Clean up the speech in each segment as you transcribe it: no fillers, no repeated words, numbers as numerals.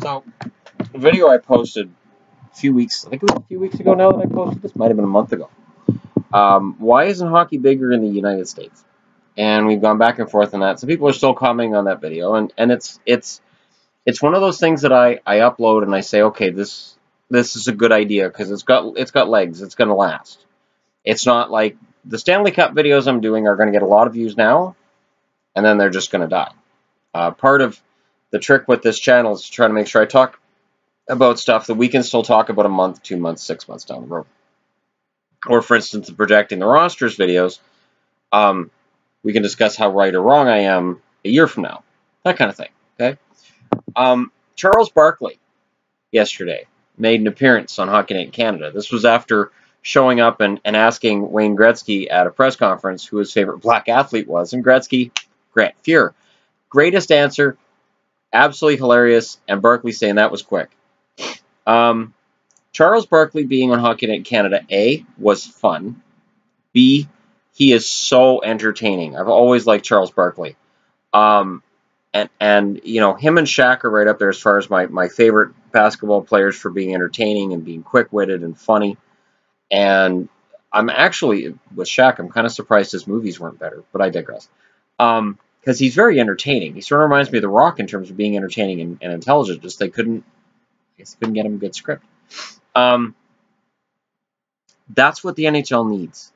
So, the video I posted a few weeks, I think it was a few weeks ago now that I posted this, might have been a month ago. Why isn't hockey bigger in the United States? And we've gone back and forth on that. So people are still commenting on that video, and it's one of those things that I upload and I say, okay, this is a good idea because it's got legs, it's going to last. It's not like the Stanley Cup videos I'm doing are going to get a lot of views now, and then they're just going to die. Part of the trick with this channel is to try to make sure I talk about stuff that we can still talk about a month, 2 months, 6 months down the road. Or, for instance, the projecting the rosters videos, we can discuss how right or wrong I am a year from now. That kind of thing, okay? Charles Barkley, yesterday, made an appearance on Hockey Night in Canada. This was after showing up and asking Wayne Gretzky at a press conference who his favorite black athlete was, and Gretzky, Grant Fuhr. Greatest answer, absolutely hilarious, and Barkley saying that was quick. Charles Barkley being on Hockey Night in Canada, A, was fun. B, he is so entertaining. I've always liked Charles Barkley. And you know, him and Shaq are right up there as far as my favorite basketball players for being entertaining and being quick-witted and funny. And I'm actually, with Shaq, I'm kind of surprised his movies weren't better, but I digress. Because he's very entertaining. He sort of reminds me of The Rock in terms of being entertaining and intelligent. Just they couldn't get him a good script. That's what the NHL needs.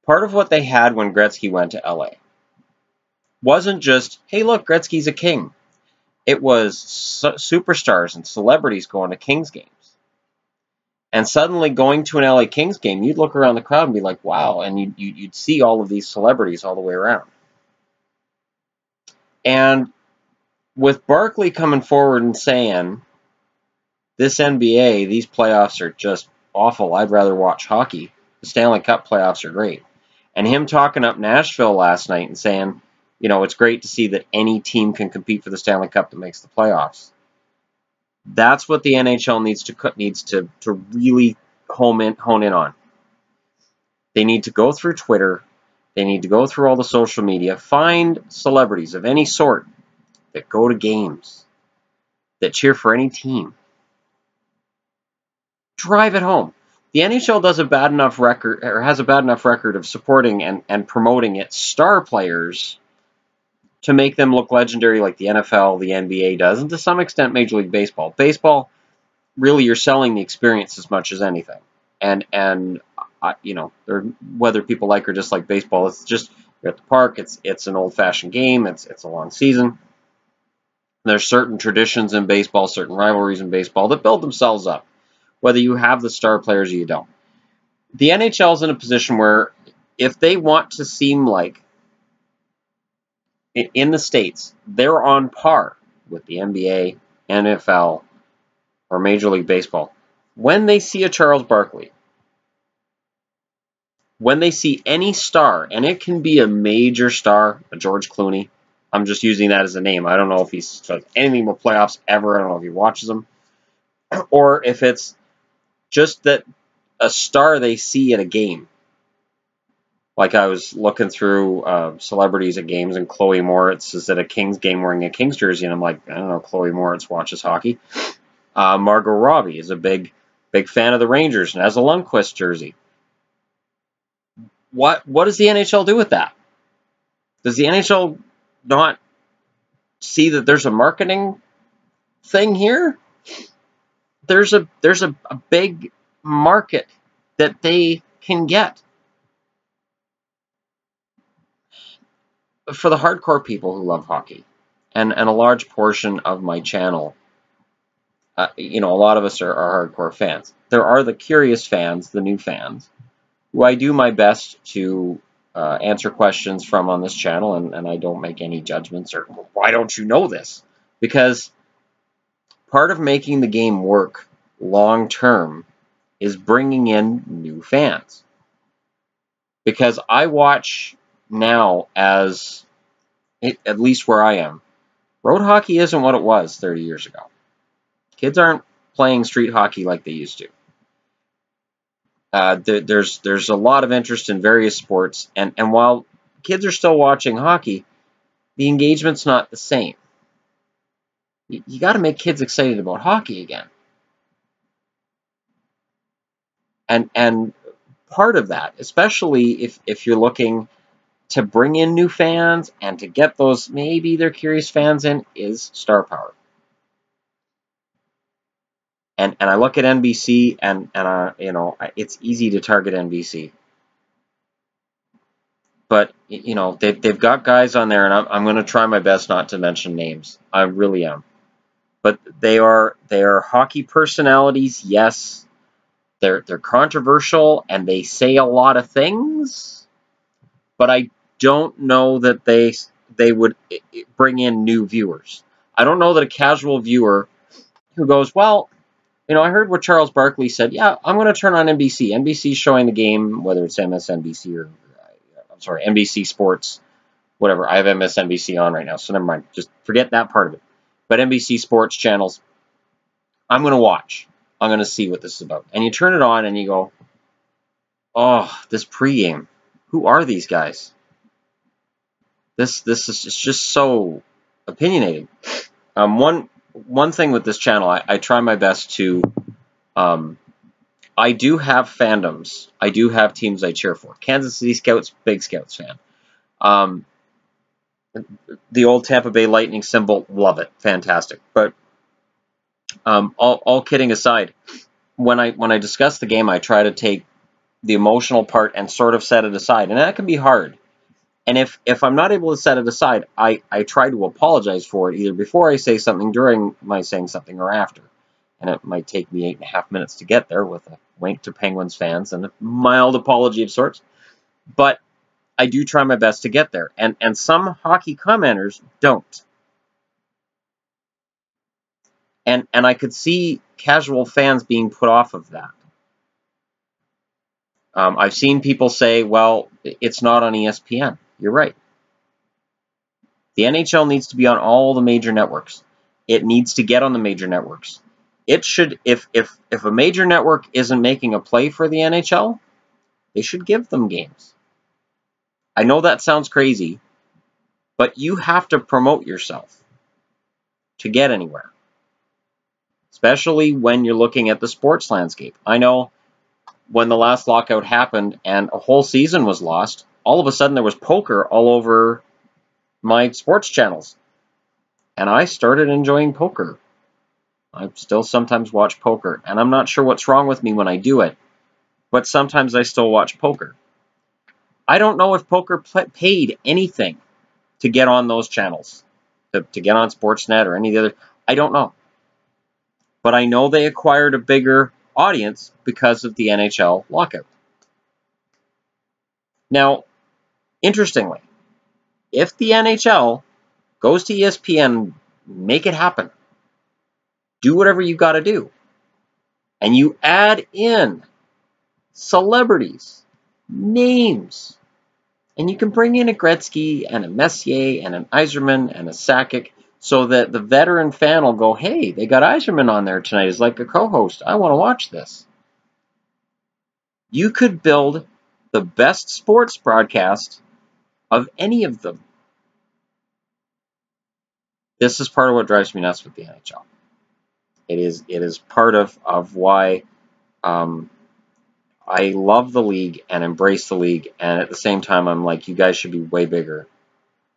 Part of what they had when Gretzky went to LA wasn't just, hey, look, Gretzky's a king. It was superstars and celebrities going to Kings games. And suddenly going to an LA Kings game, you'd look around the crowd and be like, wow, and you'd see all of these celebrities all the way around. And with Barkley coming forward and saying, this NBA, these playoffs are just awful. I'd rather watch hockey. The Stanley Cup playoffs are great. And him talking up Nashville last night and saying, you know, it's great to see that any team can compete for the Stanley Cup that makes the playoffs. That's what the NHL needs to really hone in on. They need to go through Twitter. They need to go through all the social media. Find celebrities of any sort that go to games, that cheer for any team. Drive it home. The NHL does a bad enough record, or has a bad enough record of supporting and promoting its star players to make them look legendary like the NFL, the NBA does, and to some extent Major League Baseball. Baseball, really, you're selling the experience as much as anything. And you know, whether people like or dislike baseball, it's just, you're at the park, it's an old-fashioned game, it's a long season. There's certain traditions in baseball, certain rivalries in baseball that build themselves up, whether you have the star players or you don't. The NHL is in a position where if they want to seem like, in the States, they're on par with the NBA, NFL, or Major League Baseball. When they see a Charles Barkley, when they see any star, and it can be a major star, a George Clooney, I'm just using that as a name. I don't know if he's done anything with playoffs ever. I don't know if he watches them. Or if it's just that a star they see at a game. Like I was looking through celebrities at games, and Chloe Moritz is at a Kings game wearing a Kings jersey, and I'm like, I don't know, Chloe Moritz watches hockey. Margot Robbie is a big fan of the Rangers and has a Lundqvist jersey. What does the NHL do with that? Does the NHL not see that there's a marketing thing here? There's a big market that they can get. For the hardcore people who love hockey, and a large portion of my channel, you know, a lot of us are hardcore fans. There are the curious fans, the new fans, who I do my best to answer questions from on this channel, and I don't make any judgments or, why don't you know this? Because part of making the game work long term is bringing in new fans. Because I watch now, as at least where I am, road hockey isn't what it was 30 years ago. Kids aren't playing street hockey like they used to. There's a lot of interest in various sports, and while kids are still watching hockey, the engagement's not the same. You got to make kids excited about hockey again. And part of that, especially if you're looking to bring in new fans and to get those, maybe they're curious fans in, is star power. And I look at NBC, and it's easy to target NBC. But, they've got guys on there, and I'm going to try my best not to mention names. I really am. But they are hockey personalities, yes. They're controversial, and they say a lot of things. But I don't know that they would bring in new viewers. I don't know that a casual viewer who goes, well, I heard what Charles Barkley said. Yeah, I'm going to turn on NBC. NBC's showing the game, whether it's MSNBC or, NBC Sports, whatever. I have MSNBC on right now, so never mind. Just forget that part of it. But NBC Sports channels, I'm going to watch. I'm going to see what this is about. And you turn it on and you go, oh, this pregame. Who are these guys? This is just so opinionated. One thing with this channel, I try my best to, I do have fandoms. I do have teams I cheer for. Kansas City Scouts, big Scouts fan. The old Tampa Bay Lightning symbol, love it, fantastic. But all kidding aside, when I discuss the game, I try to take the emotional part and sort of set it aside, and that can be hard. And if I'm not able to set it aside, I try to apologize for it, either before I say something, during my saying something, or after. And it might take me 8.5 minutes to get there, with a wink to Penguins fans and a mild apology of sorts. But I do try my best to get there. And some hockey commenters don't. And I could see casual fans being put off of that. I've seen people say, well, it's not on ESPN. You're right. The NHL needs to be on all the major networks. It needs to get on the major networks. It should, if a major network isn't making a play for the NHL, they should give them games. I know that sounds crazy, but you have to promote yourself to get anywhere, especially when you're looking at the sports landscape. I know when the last lockout happened and a whole season was lost, all of a sudden there was poker all over my sports channels, and I started enjoying poker. I still sometimes watch poker, and I'm not sure what's wrong with me when I do it, but sometimes I still watch poker. I don't know if poker paid anything to get on those channels, to get on Sportsnet or any of the other. I don't know. But I know they acquired a bigger audience because of the NHL lockout. Now, interestingly, if the NHL goes to ESPN, make it happen. Do whatever you got to do. And you add in celebrities, names. And you can bring in a Gretzky and a Messier and an Yzerman and a Sakic, so that the veteran fan will go, hey, they got Yzerman on there tonight as like a co-host. I want to watch this. You could build the best sports broadcast of any of them. This is part of what drives me nuts with the NHL. It is part of why I love the league and embrace the league, and at the same time I'm like, you guys should be way bigger.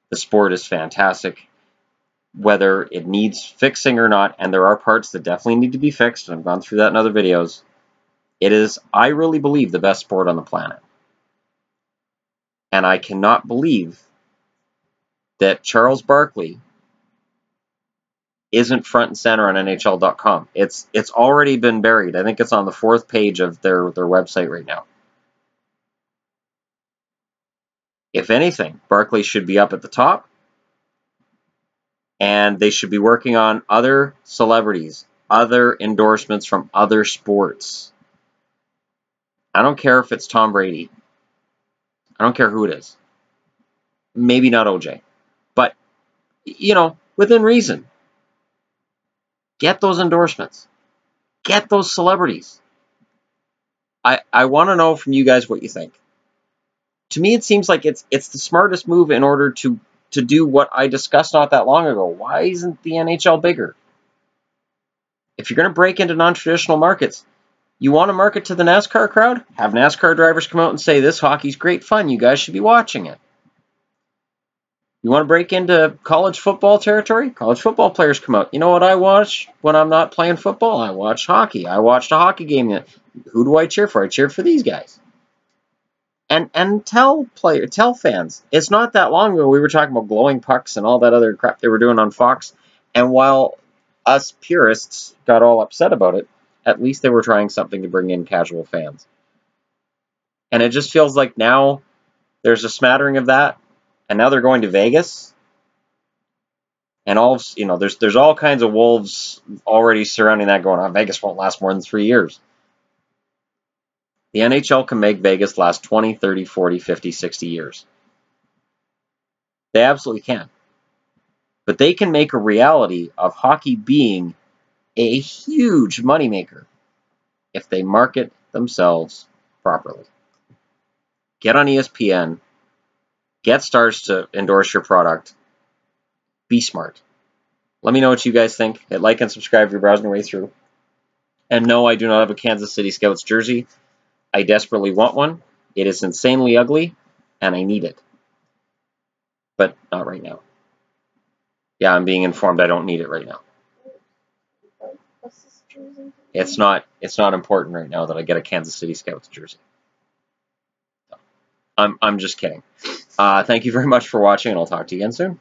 The sport is fantastic, whether it needs fixing or not, and there are parts that definitely need to be fixed, and I've gone through that in other videos. It is, I really believe, the best sport on the planet. And I cannot believe that Charles Barkley isn't front and center on NHL.com. It's already been buried. I think it's on the 4th page of their website right now. If anything, Barkley should be up at the top, and they should be working on other celebrities, other endorsements from other sports. I don't care if it's Tom Brady. I don't care who it is. Maybe not OJ. But, within reason. Get those endorsements. Get those celebrities. I want to know from you guys what you think. To me, it seems like it's the smartest move in order to to do what I discussed not that long ago. Why isn't the NHL bigger? If you're going to break into non-traditional markets, you want to market to the NASCAR crowd? Have NASCAR drivers come out and say, this hockey's great fun. You guys should be watching it. You want to break into college football territory? College football players come out. You know what I watch when I'm not playing football? I watch hockey. I watched a hockey game. Who do I cheer for? I cheer for these guys. And tell fans. It's not that long ago we were talking about glowing pucks and all that other crap they were doing on Fox. And while us purists got all upset about it, at least they were trying something to bring in casual fans. And it just feels like now there's a smattering of that. And now they're going to Vegas, and there's all kinds of wolves already surrounding that going on. Vegas won't last more than 3 years. The NHL can make Vegas last 20, 30, 40, 50, 60 years. They absolutely can. But they can make a reality of hockey being a huge moneymaker if they market themselves properly. Get on ESPN. Get stars to endorse your product. Be smart. Let me know what you guys think. Hit like and subscribe if you're browsing your way through. And no, I do not have a Kansas City Scouts jersey. I desperately want one. It is insanely ugly, and I need it. But not right now. Yeah, I'm being informed I don't need it right now. What's this jersey? It's not important right now that I get a Kansas City Scouts jersey. I'm just kidding. Thank you very much for watching, and I'll talk to you again soon.